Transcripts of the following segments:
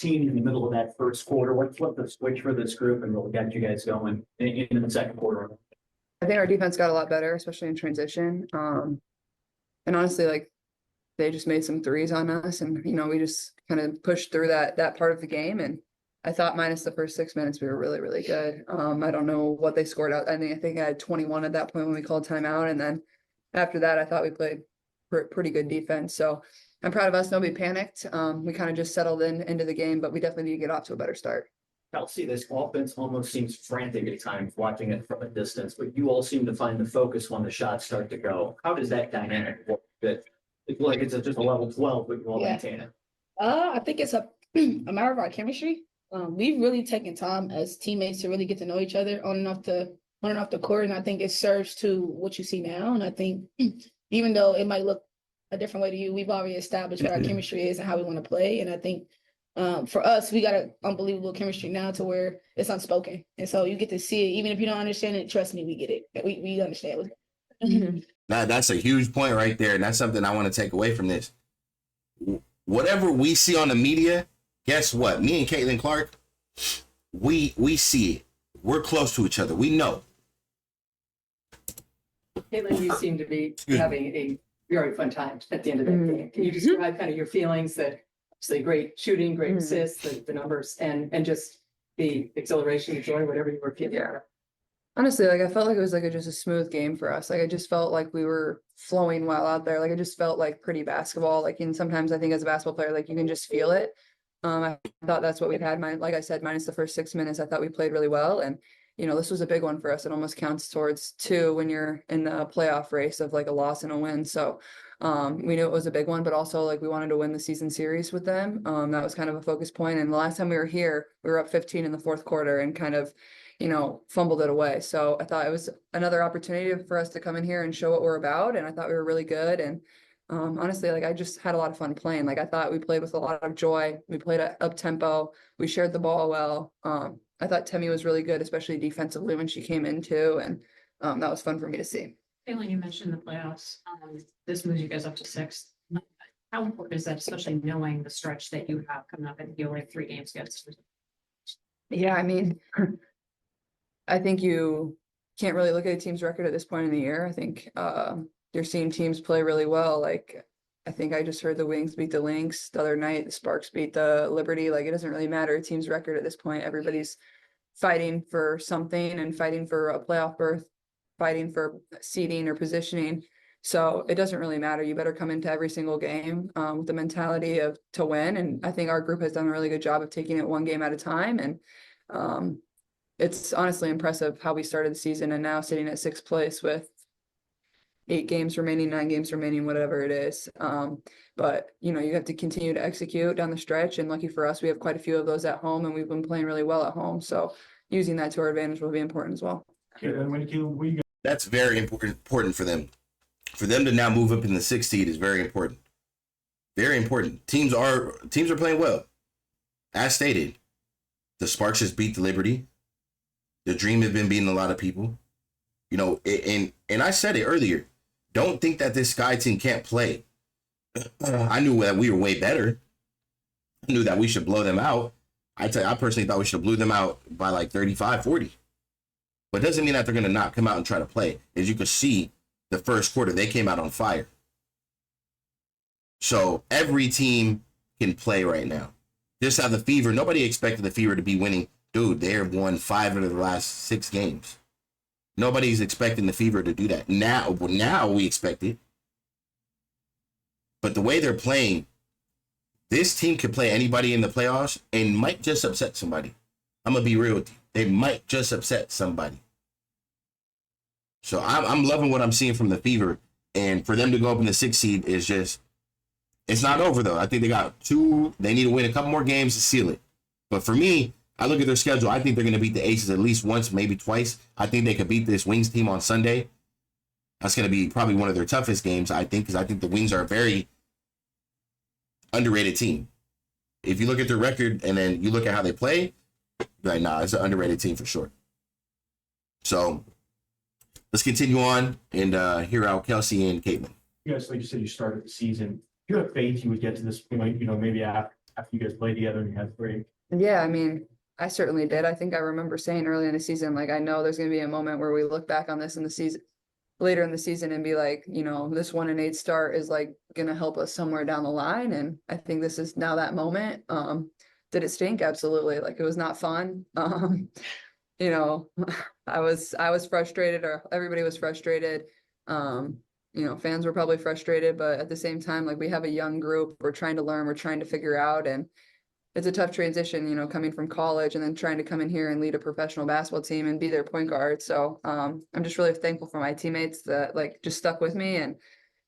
15 in the middle of that first quarter. What flipped the switch for this group and what got you guys going in the second quarter? I think our defense got a lot better, especially in transition. And honestly, like they just made some threes on us, and we just kind of pushed through that part of the game. And I thought minus the first 6 minutes, we were really, really good. I don't know what they scored out. I think I had 21 at that point when we called timeout, and then after that, I thought we played pretty good defense. So I'm proud of us. Nobody panicked. We kind of just settled into the game, but we definitely need to get off to a better start. Kelsey, this offense almost seems frantic at times watching it from a distance, but you all seem to find the focus when the shots start to go. How does that dynamic work? It's like it's just a level 12, but you all maintain it. I think it's a matter of our chemistry. We've really taken time as teammates to really get to know each other on and off the court, and I think it serves to what you see now. And I think even though it might look a different way to you, we've already established what our chemistry is and how we want to play. And I think for us, we got an unbelievable chemistry now to where it's unspoken. And so you get to see it. Even if you don't understand it, trust me, we get it. We understand it. That's a huge point right there. And that's something I want to take away from this. Whatever we see on the media, guess what? Me and Caitlin Clark, we see it. We're close to each other. We know. Caitlin, you seem to be having a very fun time at the end of that game. Can you describe kind of your feelings that obviously great shooting, great assists, the numbers, and just the exhilaration, the joy, whatever you were feeling? Yeah. Honestly, like I felt like it was like just a smooth game for us. Like I just felt like we were flowing well out there. Like it just felt like pretty basketball. Like and sometimes I think as a basketball player, like you can just feel it. I thought that's what we've had. Like I said, minus the first 6 minutes, I thought we played really well. And this was a big one for us. It almost counts towards 2 when you're in the playoff race of like a loss and a win. So we knew it was a big one, but also like we wanted to win the season series with them. That was kind of a focus point. And the last time we were here, we were up 15 in the fourth quarter and kind of fumbled it away. So I thought it was another opportunity for us to come in here and show what we're about. And I thought we were really good. And honestly, like I just had a lot of fun playing. Like I thought we played with a lot of joy. We played at up tempo. We shared the ball well. I thought Temi was really good, especially defensively when she came in too. And that was fun for me to see. Caitlin, you mentioned the playoffs. This moves you guys up to 6th. How important is that, especially knowing the stretch that you have coming up and you only have 3 games against? Yeah, I mean, I think you can't really look at a team's record at this point in the year. I think you're seeing teams play really well. Like, I think I just heard the Wings beat the Lynx the other night. The Sparks beat the Liberty. Like, it doesn't really matter a team's record at this point. Everybody's fighting for something and fighting for a playoff berth, fighting for seeding or positioning. So it doesn't really matter. You better come into every single game with the mentality to win. And I think our group has done a really good job of taking it one game at a time. And it's honestly impressive how we started the season and now sitting at 6th place with 8 games remaining, 9 games remaining, whatever it is. But you have to continue to execute down the stretch. And lucky for us, we have quite a few of those at home and we've been playing really well at home. So using that to our advantage will be important as well. That's very important for them. For them to now move up in the 6th seed is very important. Very important. Teams are playing well. As stated, the Sparks just beat the Liberty. The Dream has been beating a lot of people. And I said it earlier. Don't think that this Sky team can't play. I knew that we were way better. I knew that we should blow them out. I personally thought we should have blew them out by like 35, 40. But it doesn't mean that they're going to not come out and try to play. As you can see, the first quarter, they came out on fire. So every team can play right now. Just how the Fever, nobody expected the Fever to be winning. Dude, they have won 5 of the last 6 games. Nobody's expecting the Fever to do that. Now we expect it. But the way they're playing, this team could play anybody in the playoffs and might just upset somebody. I'm going to be real with you. They might just upset somebody. So I'm loving what I'm seeing from the Fever. And for them to go up in the 6th seed is just, it's not over though. I think they got 2, they need to win a couple more games to seal it. But for me, I look at their schedule. I think they're going to beat the Aces at least once, maybe twice. I think they could beat this Wings team on Sunday. That's going to be probably one of their toughest games, I think, because I think the Wings are a very underrated team. If you look at their record and then you look at how they play, you're like, nah, it's an underrated team for sure. So let's continue on and hear out Kelsey and Caitlin. You guys, like you said, you started the season. You had faith you would get to this point, maybe after after you guys play together and you have break? Yeah, I mean, I certainly did. I think I remember saying early in the season, like, I know there's gonna be a moment where we look back on this in the season, later in the season and be like, you know, this 1-8 start is like gonna help us somewhere down the line. And I think this is now that moment. Did it stink? Absolutely. Like, it was not fun. You know, I was frustrated, or everybody was frustrated. You know, fans were probably frustrated, but at the same time, like, we have a young group, we're trying to learn, we're trying to figure out, and it's a tough transition, you know, coming from college and then trying to come in here and lead a professional basketball team and be their point guard. So I'm just really thankful for my teammates that like just stuck with me and,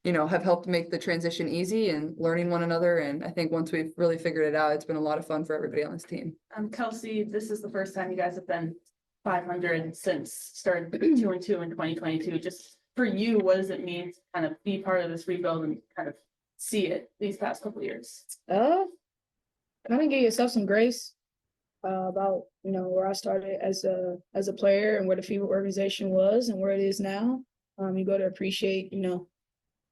you know, have helped make the transition easy and learning one another. And I think once we've really figured it out, it's been a lot of fun for everybody on this team. Kelsey, this is the first time you guys have been 500 since started 2-2 in 2022. Just for you, what does it mean to kind of be part of this rebuild and kind of see it these past couple of years? Kind of give yourself some grace about, you know, where I started as a player and where the FIBA organization was and where it is now. You go to appreciate, you know,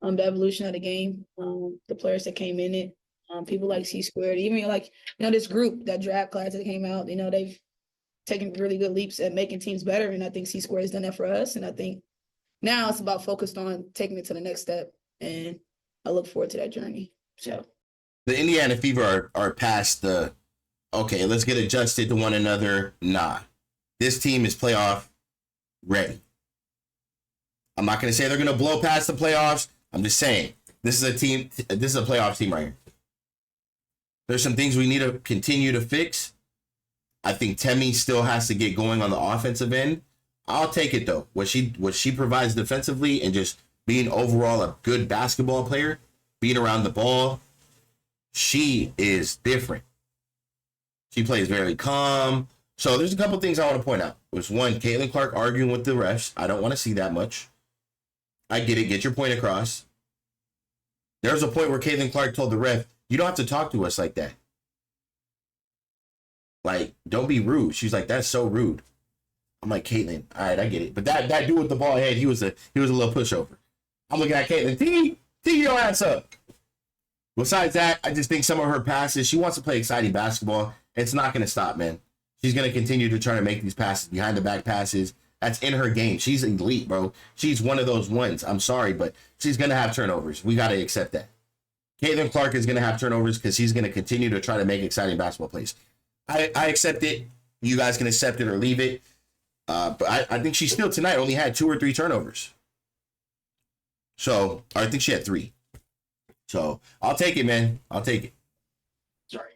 the evolution of the game, the players that came in it, people like C-Squared, even like, you know, this group, that draft class that came out, you know, they've taken really good leaps at making teams better. And I think C-Squared has done that for us. And I think now it's about focused on taking it to the next step. And I look forward to that journey. So. The Indiana Fever are past the, okay, let's get adjusted to one another. Nah, this team is playoff ready. I'm not going to say they're going to blow past the playoffs. I'm just saying this is a team. This is a playoff team right here. There's some things we need to continue to fix. I think Temi still has to get going on the offensive end. I'll take it though. What she provides defensively and just being overall a good basketball player, being around the ball. She is different. She plays very calm. So there's a couple things I want to point out. There's one, Caitlin Clark arguing with the refs. I don't want to see that much. I get it. Get your point across. There's a point where Caitlin Clark told the ref, you don't have to talk to us like that. Like, don't be rude. She's like, that's so rude. I'm like, Caitlin, all right, I get it. But that dude with the ball head, he was a little pushover. I'm looking at Caitlin, tee your ass up. Besides that, I just think some of her passes, she wants to play exciting basketball. It's not going to stop, man. She's going to continue to try to make these passes, behind the back passes. That's in her game. She's elite, bro. She's one of those ones. I'm sorry, but she's going to have turnovers. We got to accept that. Caitlin Clark is going to have turnovers because she's going to continue to try to make exciting basketball plays. I accept it. You guys can accept it or leave it. But I think she still tonight only had 2 or 3 turnovers. So I think she had 3. So I'll take it, man. I'll take it. Sorry.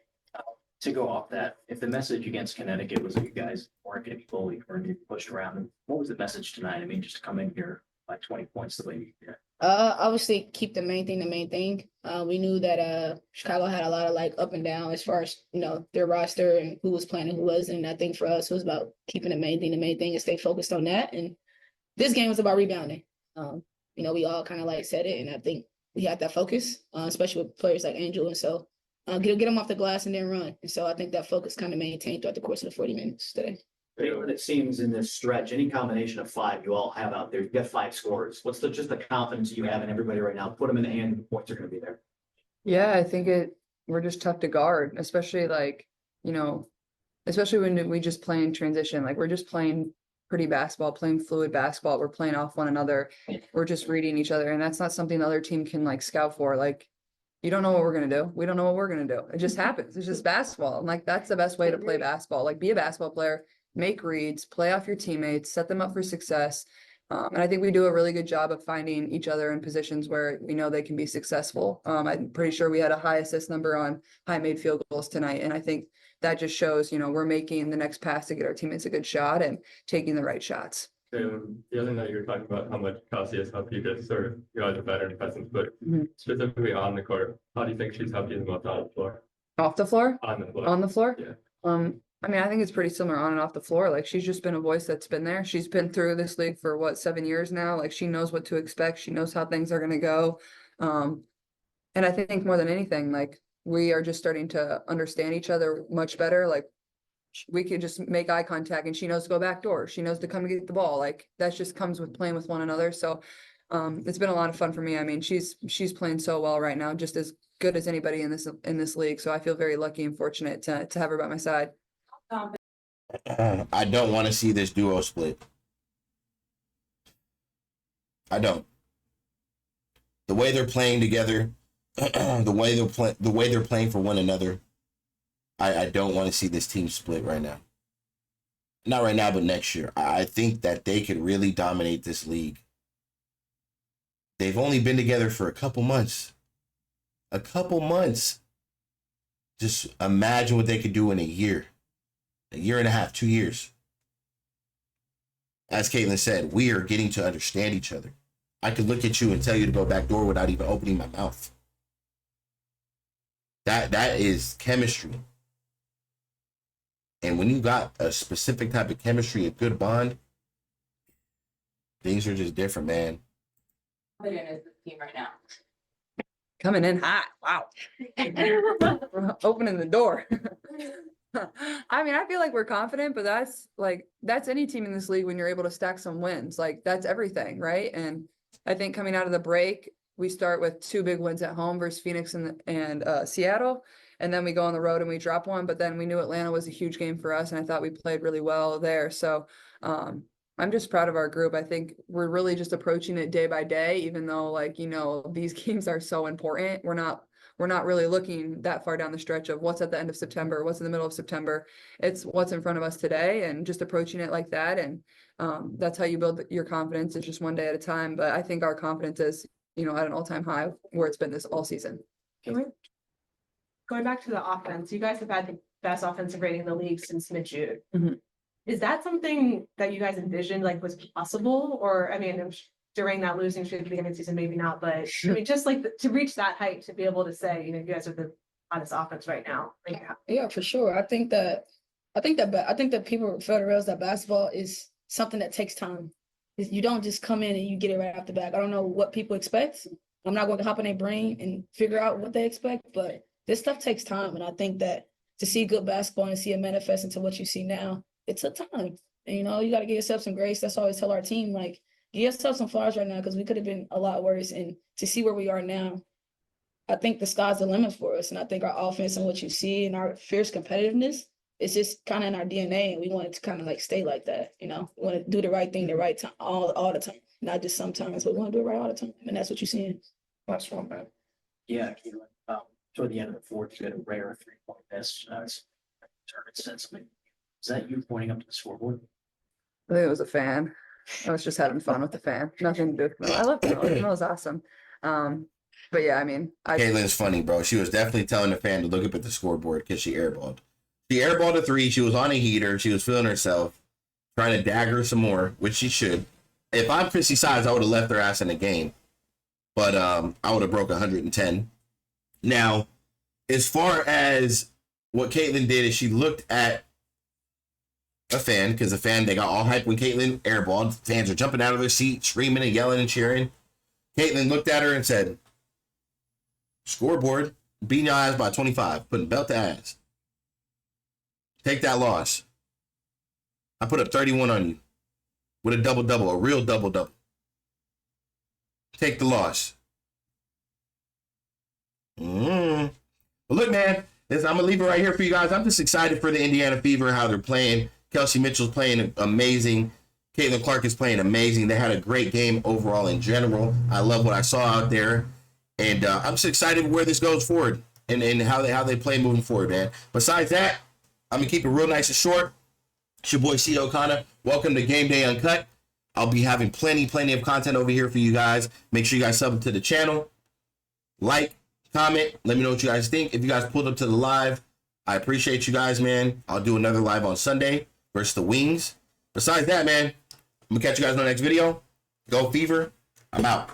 To go off that, if the message against Connecticut was that you guys weren't going to be bullied or getting pushed around, what was the message tonight? I mean, just to come in here by 20 points the way you did. Obviously keep the main thing. We knew that Chicago had a lot of like up and down as far as, you know, their roster and who was playing and who wasn't. And I think for us it was about keeping the main thing and stay focused on that. And this game was about rebounding. You know, we all kind of like said it, and I think we had that focus, especially with players like Angel. And so get them off the glass and then run. And so I think that focus kind of maintained throughout the course of the 40 minutes today. Anyone it seems in this stretch, any combination of 5 you all have out there, you've got 5 scorers. What's just the confidence you have in everybody right now? Put them in the hand, the points are going to be there. Yeah, I think we're just tough to guard, especially like, you know, especially when we just play in transition. Like, we're just playing pretty basketball, playing fluid basketball. We're playing off one another. We're just reading each other. And that's not something the other team can like scout for. Like, you don't know what we're going to do. We don't know what we're going to do. It just happens. It's just basketball. And like, that's the best way to play basketball. Like, be a basketball player, make reads, play off your teammates, set them up for success. And I think we do a really good job of finding each other in positions where we know they can be successful. I'm pretty sure we had a high assist number on high made field goals tonight. And I think that just shows, you know, we're making the next pass to get our teammates a good shot and taking the right shots. The other night you were talking about how much Kelsey has helped you to sort of, you guys are better in presence, but specifically on the court, how do you think she's helped you the most on the floor? Off the floor? On the floor. On the floor? Yeah. I mean, I think it's pretty similar on and off the floor. Like, she's just been a voice that's been there. She's been through this league for what, 7 years now. Like, she knows what to expect. She knows how things are going to go. And I think more than anything, like, we are just starting to understand each other much better. Like, we could just make eye contact and she knows to go back door. She knows to come and get the ball. Like, that just comes with playing with one another. So it's been a lot of fun for me. I mean, she's playing so well right now, just as good as anybody in this league. So I feel very lucky and fortunate to have her by my side. I don't want to see this duo split. I don't. The way they're playing together, the way they're playing for one another, I don't want to see this team split right now. Not right now, but next year. I think that they could really dominate this league. They've only been together for a couple months. A couple months. Just imagine what they could do in a year and a half, 2 years. As Caitlin said, we are getting to understand each other. I could look at you and tell you to go back door without even opening my mouth. That is chemistry. And when you got a specific type of chemistry, a good bond, things are just different, man. Team right now. Coming in hot. Wow. Opening the door. I mean, I feel like we're confident, but that's any team in this league when you're able to stack some wins. Like, that's everything, right? And I think coming out of the break, we start with 2 big wins at home versus Phoenix and Seattle. And then we go on the road and we drop one, but then we knew Atlanta was a huge game for us. And I thought we played really well there. So I'm just proud of our group. I think we're really just approaching it day by day, even though, like, you know, these games are so important. We're not really looking that far down the stretch of what's at the end of September, what's in the middle of September. It's what's in front of us today and just approaching it like that. And that's how you build your confidence. It's just one day at a time. But I think our confidence is, you know, at an all-time high where it's been this all season. Going back to the offense, you guys have had the best offensive rating in the league since mid-June. Is that something that you guys envisioned like was possible? Or, I mean, during that losing streak at the beginning of the season, maybe not, but I mean, just like to reach that height, to be able to say, you know, you guys are the hottest offense right now. Like, Yeah, for sure. I think that people fail to realize that basketball is something that takes time. You don't just come in and you get it right off the bat. I don't know what people expect. I'm not going to hop in their brain and figure out what they expect, but this stuff takes time. And I think that to see good basketball and see it manifest into what you see now, it took time. And, you know, you got to give yourself some grace. That's why I always tell our team, like, give yourself some flowers right now, because we could have been a lot worse. And to see where we are now, I think the sky's the limit for us. And I think our offense and what you see and our fierce competitiveness, it's just kind of in our DNA. And we want it to kind of like stay like that. You know, we want to do the right thing the right time, all the time, not just sometimes, but we want to do it right all the time. And that's what you're seeing. Last one, man. Yeah, Caitlin, toward the end of the fourth, you had a rare 3-point miss. Since, is that you pointing up to the scoreboard? I think it was a fan. I was just having fun with the fan. Nothing to do with it. I love it. It was awesome. But yeah, I mean, Caitlin's funny, bro. She was definitely telling the fan to look up at the scoreboard because she airballed. She airballed a 3. She was on a heater. She was feeling herself, trying to dagger some more, which she should. If I'm Chrissy Sides, I would have left her ass in the game. But I would have broke 110. Now, as far as what Caitlin did is she looked at a fan, because the fan, they got all hyped when Caitlin airballed. Fans are jumping out of their seat, screaming and yelling and cheering. Caitlin looked at her and said, scoreboard, beating your ass by 25, putting belt to ass. Take that loss. I put up 31 on you with a double-double, a real double-double. Take the loss. But look, man, I'm going to leave it right here for you guys. I'm just excited for the Indiana Fever, how they're playing. Kelsey Mitchell's playing amazing. Caitlin Clark is playing amazing. They had a great game overall in general. I love what I saw out there. And I'm just excited where this goes forward and how they play moving forward, man. Besides that, I'm going to keep it real nice and short. It's your boy, C. O'Connor. Welcome to GameDay Uncut. I'll be having plenty of content over here for you guys. Make sure you guys sub to the channel. Like, comment, let me know what you guys think. If you guys pulled up to the live, I appreciate you guys, man. I'll do another live on Sunday versus the Wings. Besides that, man, I'm going to catch you guys in the next video. Go Fever. I'm out.